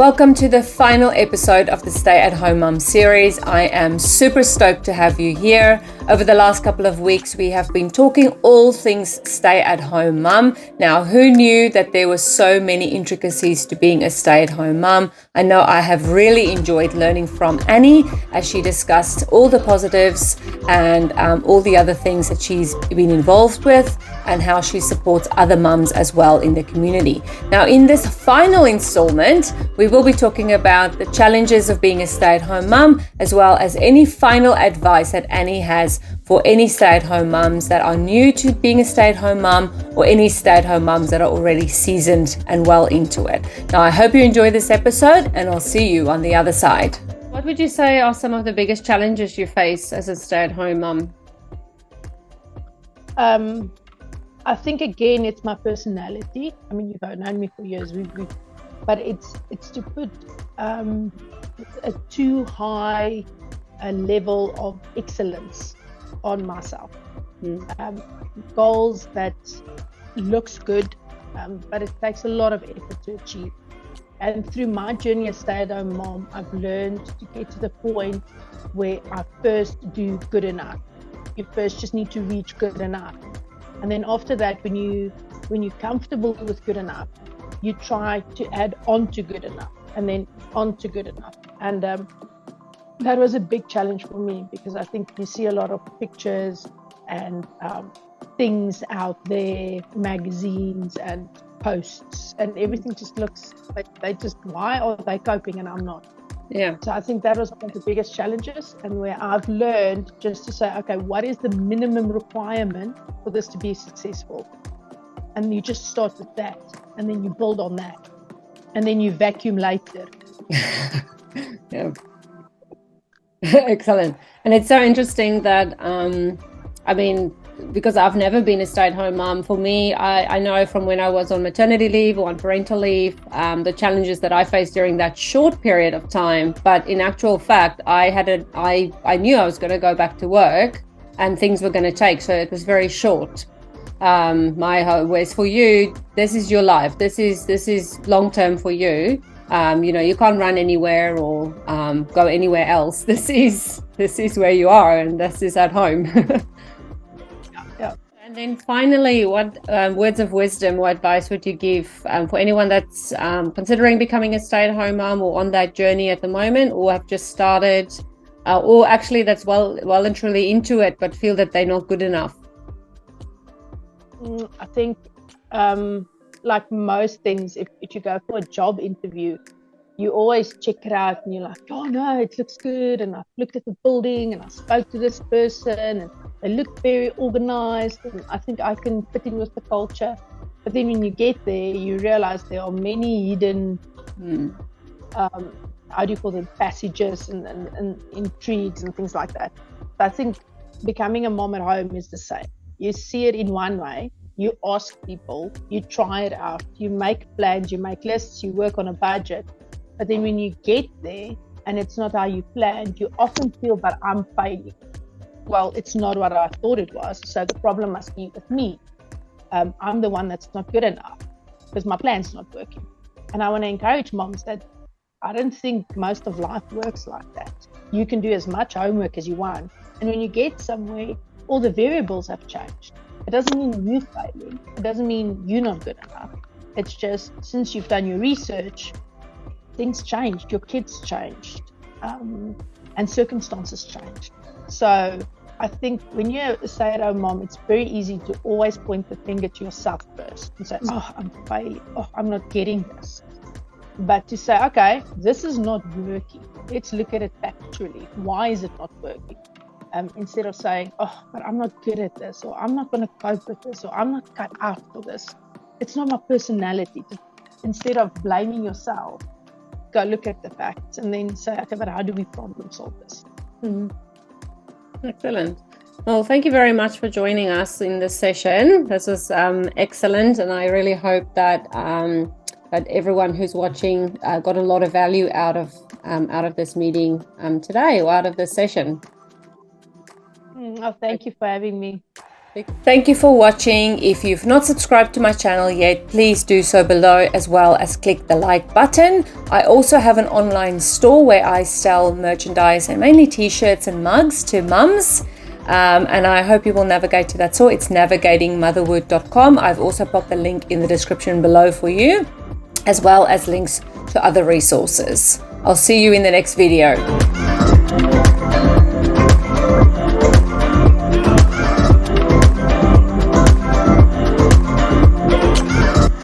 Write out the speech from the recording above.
Welcome to the final episode of the Stay at Home Mum series. I am super stoked to have you here. Over the last couple of weeks, we have been talking all things stay at home mum. Now, who knew that there were so many intricacies to being a stay at home mum? I know I have really enjoyed learning from Annie as she discussed all the positives and all the other things that she's been involved with and how she supports other mums as well in the community. Now, in this final installment, we will be talking about the challenges of being a stay-at-home mum, as well as any final advice that Annie has for any stay-at-home mums that are new to being a stay-at-home mum or any stay-at-home mums that are already seasoned and well into it. Now, I hope you enjoy this episode and I'll see you on the other side. What would you say are some of the biggest challenges you face as a stay-at-home mum? I think again, it's my personality. I mean, you've known me for years, but it's to put a too high a level of excellence on myself. Goals that looks good, but it takes a lot of effort to achieve. And through my journey as stay-at-home mom, I've learned to get to the point where I first do good enough. You first just need to reach good enough. And then after that, when you're comfortable with good enough, you try to add on to good enough and then on to good enough. And that was a big challenge for me because I think you see a lot of pictures and things out there, magazines and posts, and everything just looks like why are they coping and I'm not? Yeah. So I think that was one of the biggest challenges, and where I've learned just to say, okay, what is the minimum requirement for this to be successful? And you just start with that, and then you build on that, and then you vacuum later. Yeah. Excellent. And it's so interesting that, because I've never been a stay-at-home mom, for me, I know from when I was on maternity leave or on parental leave, the challenges that I faced during that short period of time. But in actual fact, I knew I was going to go back to work and things were going to take. So it was very short. Whereas for you, this is your life. This is long-term for you. You can't run anywhere or go anywhere else. This is where you are, and this is at home. Yeah. And then finally, what words of wisdom or advice would you give for anyone that's considering becoming a stay-at-home mom or on that journey at the moment, or have just started, or actually that's well and truly into it, but feel that they're not good enough? I think, like most things, if you go for a job interview, you always check it out and you're like, oh no, it looks good. And I've looked at the building and I spoke to this person and they look very organized. And I think I can fit in with the culture. But then when you get there, you realize there are many hidden, how do you call them, passages and intrigues and things like that. But I think becoming a mom at home is the same. You see it in one way. You ask people, you try it out, you make plans, you make lists, you work on a budget. But then when you get there and it's not how you planned, you often feel that I'm failing. Well, it's not what I thought it was. So the problem must be with me. I'm the one that's not good enough because my plan's not working. And I want to encourage moms that I don't think most of life works like that. You can do as much homework as you want. And when you get somewhere, all the variables have changed. It doesn't mean you're failing. It doesn't mean you're not good enough. It's just since you've done your research, things changed, your kids changed, and circumstances changed. So I think when you're a stay-at-home mom, it's very easy to always point the finger to yourself first and say, oh, I'm failing. Oh, I'm not getting this. But to say, okay, this is not working. Let's look at it factually. Why is it not working? Instead of saying, oh, but I'm not good at this, or I'm not going to cope with this, or I'm not cut out for this. It's not my personality. Instead of blaming yourself, go look at the facts and then say, okay, but how do we problem solve this? Excellent. Well, thank you very much for joining us in this session. This was excellent, and I really hope that that everyone who's watching got a lot of value out of this meeting today, or out of this session. Oh, thank you for having me. Thank you for watching. If you've not subscribed to my channel yet, please do so below, as well as click the like button. I also have an online store where I sell merchandise and mainly t-shirts and mugs to mums. And I hope you will navigate to that store. It's navigatingmotherhood.com. I've also popped the link in the description below for you, as well as links to other resources. I'll see you in the next video.